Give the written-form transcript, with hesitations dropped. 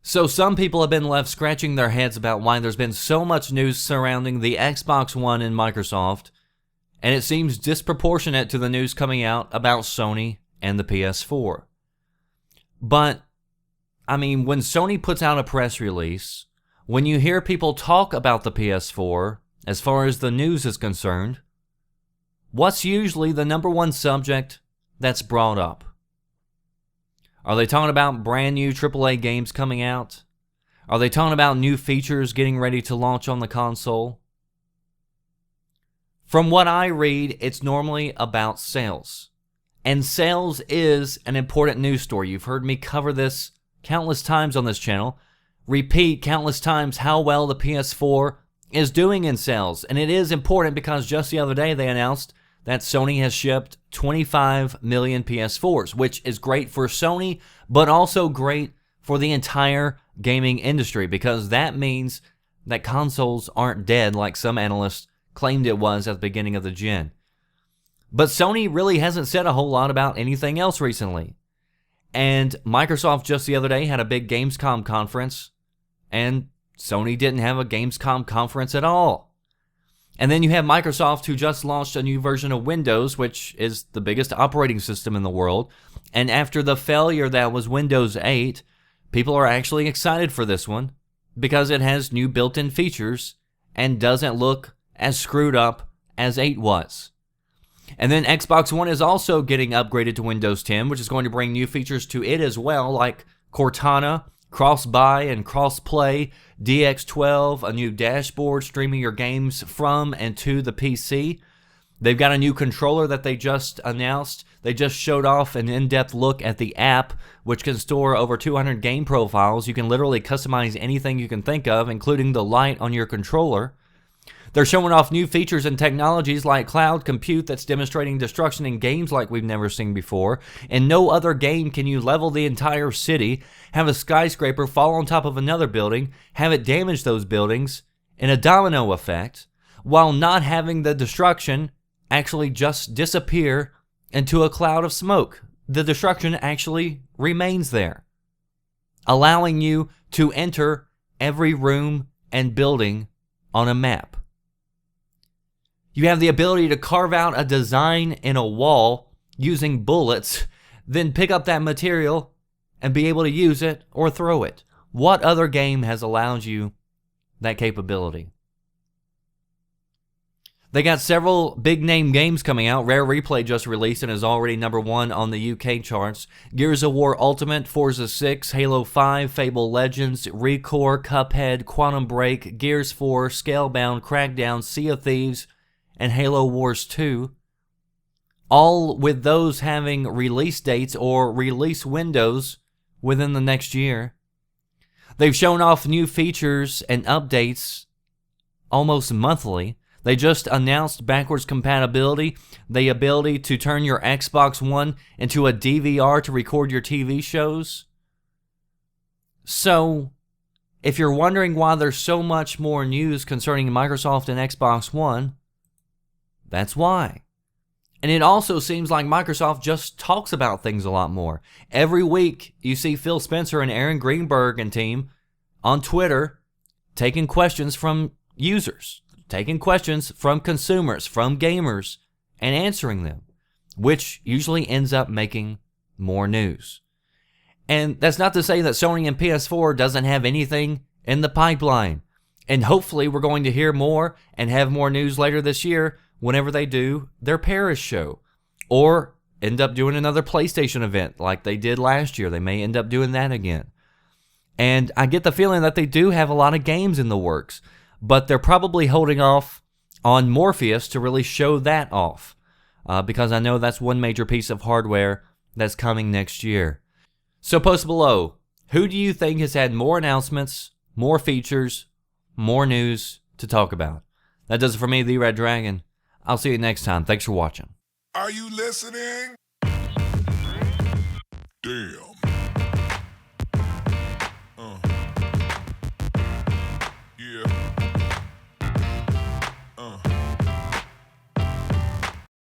So some people have been left scratching their heads about why there's been so much news surrounding the Xbox One and Microsoft, and it seems disproportionate to the news coming out about Sony and the PS4. But, I mean, when Sony puts out a press release, when you hear people talk about the PS4, as far as the news is concerned, what's usually the number one subject that's brought up? Are they talking about brand new AAA games coming out? Are they talking about new features getting ready to launch on the console? From what I read, it's normally about sales. And sales is an important news story. You've heard me cover this countless times on this channel. Repeat countless times how well the PS4 is doing in sales. And it is important because just the other day they announced that Sony has shipped 25 million PS4s, which is great for Sony, but also great for the entire gaming industry, because that means that consoles aren't dead like some analysts claimed it was at the beginning of the gen. But Sony really hasn't said a whole lot about anything else recently. And Microsoft just the other day had a big Gamescom conference, and Sony didn't have a Gamescom conference at all. And then you have Microsoft, who just launched a new version of Windows, which is the biggest operating system in the world. And after the failure that was Windows 8, people are actually excited for this one because it has new built-in features and doesn't look as screwed up as 8 was. And then Xbox One is also getting upgraded to Windows 10, which is going to bring new features to it as well, like Cortana, cross-buy and cross-play, DX12, a new dashboard streaming your games from and to the PC. They've got a new controller that they just announced. They just showed off an in-depth look at the app, which can store over 200 game profiles. You can literally customize anything you can think of, including the light on your controller. They're showing off new features and technologies like cloud compute that's demonstrating destruction in games like we've never seen before. In no other game can you level the entire city, have a skyscraper fall on top of another building, have it damage those buildings in a domino effect, while not having the destruction actually just disappear into a cloud of smoke. The destruction actually remains there, allowing you to enter every room and building on a map. You have the ability to carve out a design in a wall using bullets, then pick up that material and be able to use it or throw it. What other game has allowed you that capability? They got several big name games coming out. Rare Replay just released and is already #1 on the UK charts. Gears of War Ultimate, Forza 6, Halo 5, Fable Legends, Recore, Cuphead, Quantum Break, Gears 4, Scalebound, Crackdown, Sea of Thieves, and Halo Wars 2, all with those having release dates or release windows within the next year. They've shown off new features and updates almost monthly. They just announced backwards compatibility, the ability to turn your Xbox One into a DVR to record your TV shows. So, if you're wondering why there's so much more news concerning Microsoft and Xbox One, that's why. And it also seems like Microsoft just talks about things a lot more. Every week, you see Phil Spencer and Aaron Greenberg and team on Twitter taking questions from users, taking questions from consumers, from gamers, and answering them, which usually ends up making more news. And that's not to say that Sony and PS4 doesn't have anything in the pipeline. And hopefully we're going to hear more and have more news later this year whenever they do their Paris show, or end up doing another PlayStation event like they did last year. They may end up doing that again. And I get the feeling that they do have a lot of games in the works, but they're probably holding off on Morpheus to really show that off, because I know that's one major piece of hardware that's coming next year. So post below, who do you think has had more announcements, more features, more news to talk about? That does it for me, The Red Dragon. I'll see you next time. Thanks for watching. Are you listening? Damn.